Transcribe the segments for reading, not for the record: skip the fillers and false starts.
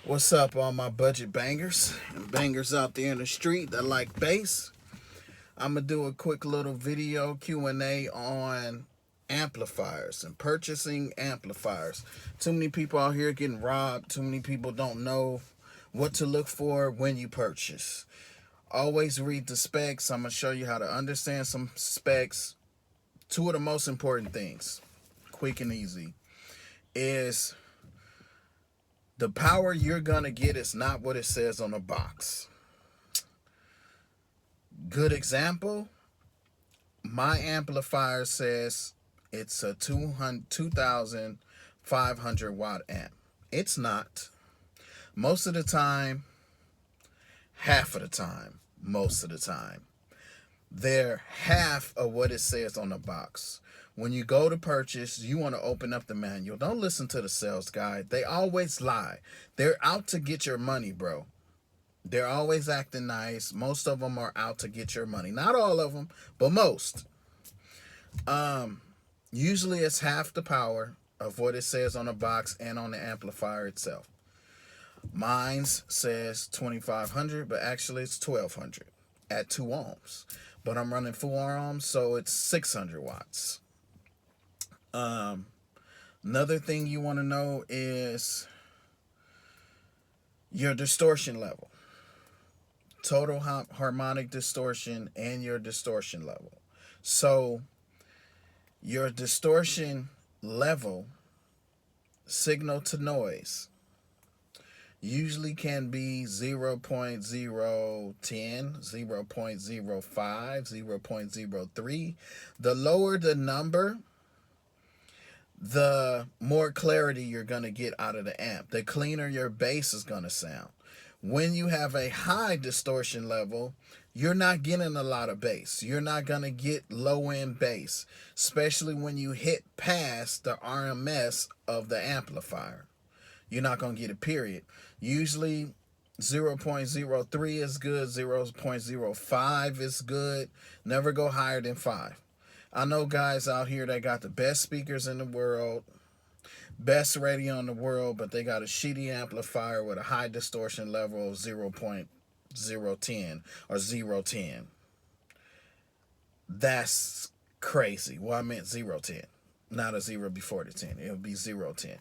What's up, all my budget bangers and bangers out there in the street that like bass? I'm gonna do a quick little video Q&A on amplifiers and purchasing amplifiers. Too many people out here getting robbed. Too many people don't know what to look for when you purchase. Always read the specs. I'm gonna show you how to understand some specs. Two of the most important things, quick and easy, is the power you're gonna get is not what it says on the box. Good example, my amplifier says it's a 2,500 watt amp. It's not. Most of the time, half of the time, most of the time, they're half of what it says on the box. When you go to purchase, you want to open up the manual. Don't listen to the sales guy. They always lie. They're out to get your money, bro. They're always acting nice. Most of them are out to get your money. Not all of them, but most. Usually it's half the power of what it says on the box and on the amplifier itself. Mine's says 2,500, but actually it's 1,200 at 2 ohms. But I'm running 4 ohms, so it's 600 watts. Another thing you want to know is your distortion level. Total harmonic distortion and your distortion level. So your distortion level, signal to noise, usually can be 0.010, 0.05, 0.03. The lower the number, the more clarity you're going to get out of the amp. The cleaner your bass is going to sound. When you have a high distortion level, you're not getting a lot of bass. You're not going to get low-end bass, especially when you hit past the RMS of the amplifier. You're not going to get it, period. Usually 0.03 is good, 0.05 is good. Never go higher than 5. I know guys out here that got the best speakers in the world, best radio in the world, but they got a shitty amplifier with a high distortion level of 0.010 or 0.10. That's crazy. Well, I meant 0.10, not a 0 before the 10. It would be 0.10.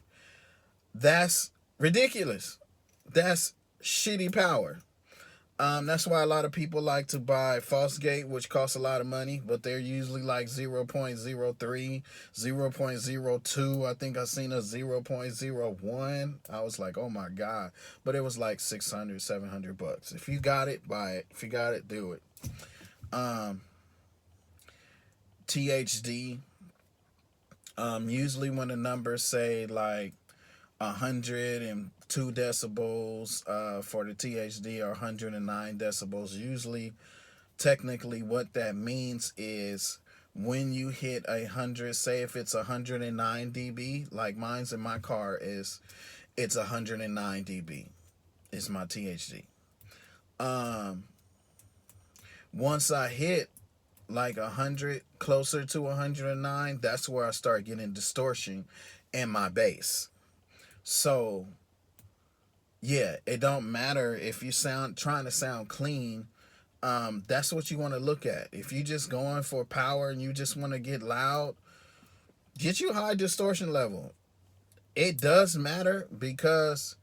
That's ridiculous. That's shitty power. That's why a lot of people like to buy false gate, which costs a lot of money, but they're usually like 0.03, 0.02. I think I seen a 0.01. I was like, oh my God. But it was like 600, 700 bucks. If you got it, buy it. If you got it, do it. THD. Usually when the numbers say like 102 decibels for the THD or 109 decibels. Usually, technically, what that means is when you hit 100, say if it's 109 dB, like mine's in my car it's 109 dB. Is my THD. Once I hit like 100, closer to 109, that's where I start getting distortion in my bass. So, yeah, it don't matter if you trying to sound clean. That's what you want to look at. If you just going for power and you just want to get loud, get you high distortion level. It does matter because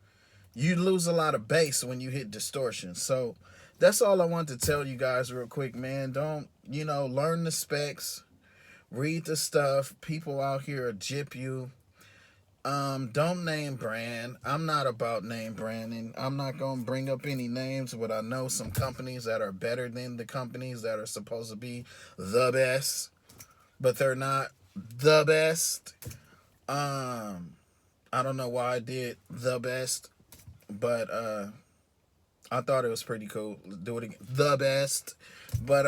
you lose a lot of bass when you hit distortion. So that's all I want to tell you guys real quick, man. Don't, learn the specs, read the stuff. People out here are jip you. Don't name brand. I'm not about name branding. I'm not going to bring up any names, but I know some companies that are better than the companies that are supposed to be the best, but they're not the best. I don't know why I did the best, but I thought it was pretty cool. Do it again. The best. But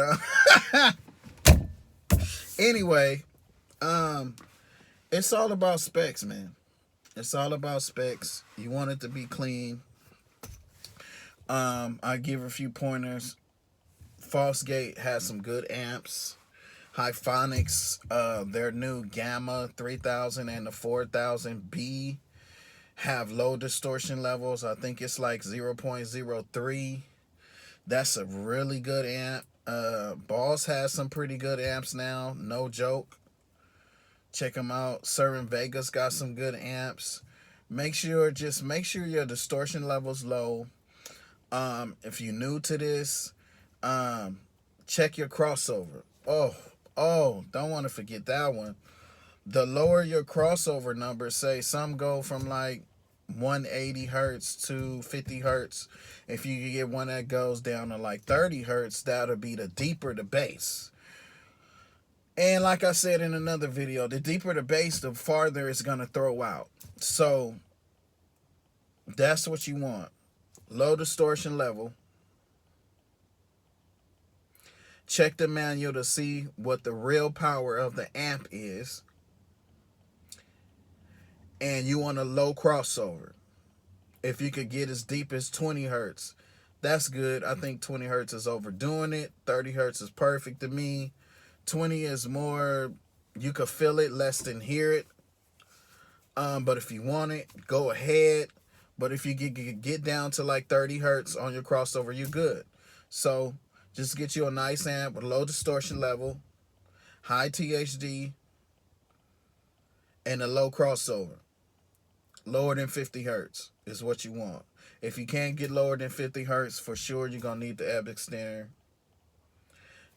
anyway, it's all about specs, man. It's all about specs. You want it to be clean. I give a few pointers. False Gate has some good amps. Hyphonics, their new Gamma 3000 and the 4000B have low distortion levels. I think it's like 0.03. That's a really good amp. Boss has some pretty good amps now, no joke. Check them out. Certain Vegas got some good amps. Make sure your distortion level's low. If you're new to this, check your crossover. Don't want to forget that one. The lower your crossover number, say some go from like 180 hertz to 50 hertz. If you get one that goes down to like 30 hertz, that'll be the deeper the bass. And like I said in another video, the deeper the bass, the farther it's going to throw out. So that's what you want. Low distortion level. Check the manual to see what the real power of the amp is. And you want a low crossover. If you could get as deep as 20 hertz, that's good. I think 20 hertz is overdoing it. 30 hertz is perfect to me. 20 is more, you could feel it less than hear it. But if you want it, go ahead. But if you get down to like 30 hertz on your crossover, you're good. So just get you a nice amp with low distortion level, high THD, and a low crossover. Lower than 50 hertz is what you want. If you can't get lower than 50 hertz, for sure you're going to need the ebb extender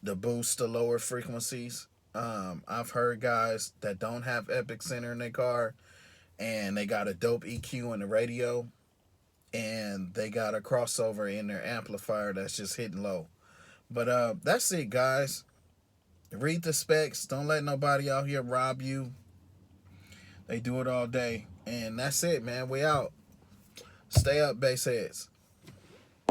to boost the lower frequencies. I've heard guys that don't have Epic Center in their car and they got a dope EQ in the radio and they got a crossover in their amplifier that's just hitting low. But that's it, guys. Read the specs. Don't let nobody out here rob you. They do it all day. And that's it, man. We out. Stay up, bass heads.